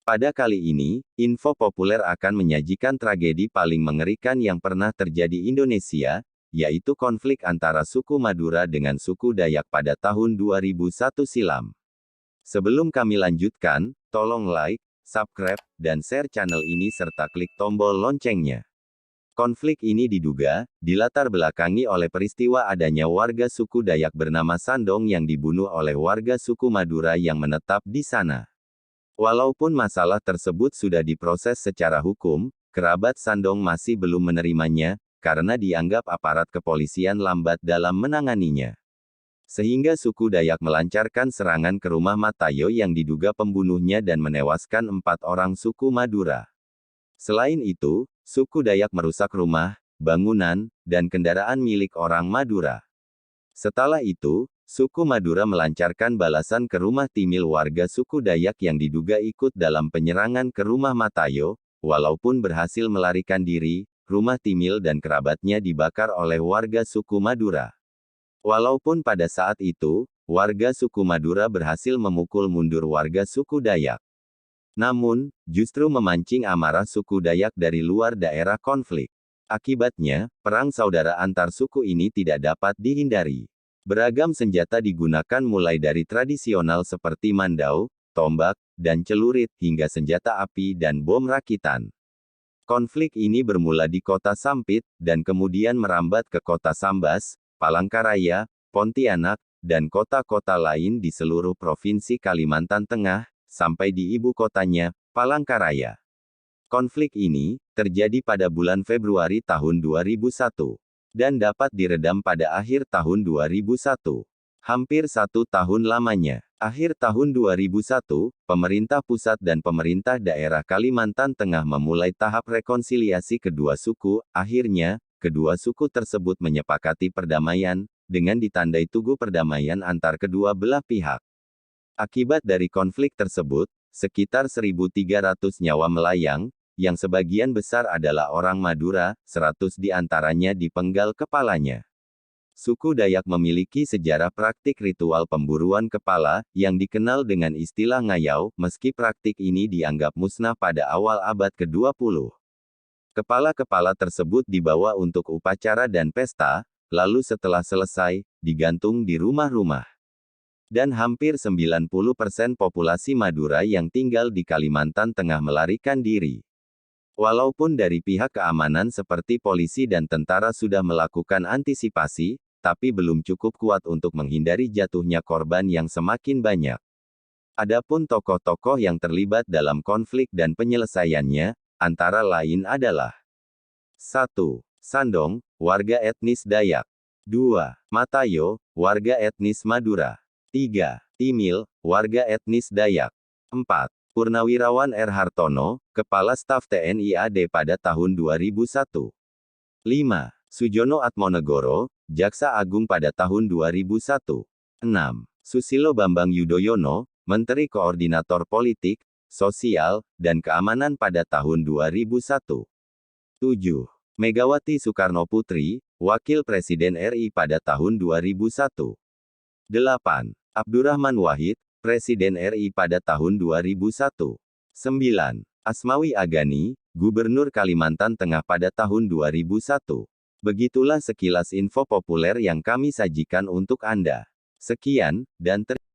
Pada kali ini, info populer akan menyajikan tragedi paling mengerikan yang pernah terjadi Indonesia, yaitu konflik antara suku Madura dengan suku Dayak pada tahun 2001 silam. Sebelum kami lanjutkan, tolong like, subscribe, dan share channel ini serta klik tombol loncengnya. Konflik ini diduga dilatar belakangi oleh peristiwa adanya warga suku Dayak bernama Sandong yang dibunuh oleh warga suku Madura yang menetap di sana. Walaupun masalah tersebut sudah diproses secara hukum, kerabat Sandong masih belum menerimanya, karena dianggap aparat kepolisian lambat dalam menanganinya. Sehingga suku Dayak melancarkan serangan ke rumah Matayo yang diduga pembunuhnya dan menewaskan 4 orang suku Madura. Selain itu, suku Dayak merusak rumah, bangunan, dan kendaraan milik orang Madura. Setelah itu, suku Madura melancarkan balasan ke rumah Timil warga suku Dayak yang diduga ikut dalam penyerangan ke rumah Matayo, walaupun berhasil melarikan diri, rumah Timil dan kerabatnya dibakar oleh warga suku Madura. Walaupun pada saat itu, warga suku Madura berhasil memukul mundur warga suku Dayak. Namun, justru memancing amarah suku Dayak dari luar daerah konflik. Akibatnya, perang saudara antar suku ini tidak dapat dihindari. Beragam senjata digunakan mulai dari tradisional seperti mandau, tombak, dan celurit, hingga senjata api dan bom rakitan. Konflik ini bermula di kota Sampit, dan kemudian merambat ke kota Sambas, Palangkaraya, Pontianak, dan kota-kota lain di seluruh provinsi Kalimantan Tengah, sampai di ibu kotanya, Palangkaraya. Konflik ini terjadi pada bulan Februari tahun 2001. Dan dapat diredam pada akhir tahun 2001. Hampir 1 tahun lamanya. Akhir tahun 2001, pemerintah pusat dan pemerintah daerah Kalimantan Tengah memulai tahap rekonsiliasi kedua suku. Akhirnya, kedua suku tersebut menyepakati perdamaian, dengan ditandai tugu perdamaian antar kedua belah pihak. Akibat dari konflik tersebut, sekitar 1.300 nyawa melayang, yang sebagian besar adalah orang Madura, 100 di antaranya dipenggal kepalanya. Suku Dayak memiliki sejarah praktik ritual pemburuan kepala, yang dikenal dengan istilah ngayau, meski praktik ini dianggap musnah pada awal abad ke-20. Kepala-kepala tersebut dibawa untuk upacara dan pesta, lalu setelah selesai, digantung di rumah-rumah. Dan hampir 90% populasi Madura yang tinggal di Kalimantan Tengah melarikan diri. Walaupun dari pihak keamanan seperti polisi dan tentara sudah melakukan antisipasi, tapi belum cukup kuat untuk menghindari jatuhnya korban yang semakin banyak. Adapun tokoh-tokoh yang terlibat dalam konflik dan penyelesaiannya, antara lain adalah 1. Sandong, warga etnis Dayak. 2. Matayo, warga etnis Madura. 3. Timil, warga etnis Dayak. 4. Purnawirawan R. Hartono, Kepala Staf TNI AD pada tahun 2001. 5. Sujono Atmonegoro, Jaksa Agung pada tahun 2001. 6. Susilo Bambang Yudhoyono, Menteri Koordinator Politik, Sosial, dan Keamanan pada tahun 2001. 7. Megawati Soekarnoputri, Wakil Presiden RI pada tahun 2001. 8. Abdurrahman Wahid, Presiden RI pada tahun 2001. 9. Asmawi Agani, Gubernur Kalimantan Tengah pada tahun 2001. Begitulah sekilas info populer yang kami sajikan untuk Anda. Sekian, dan terima kasih.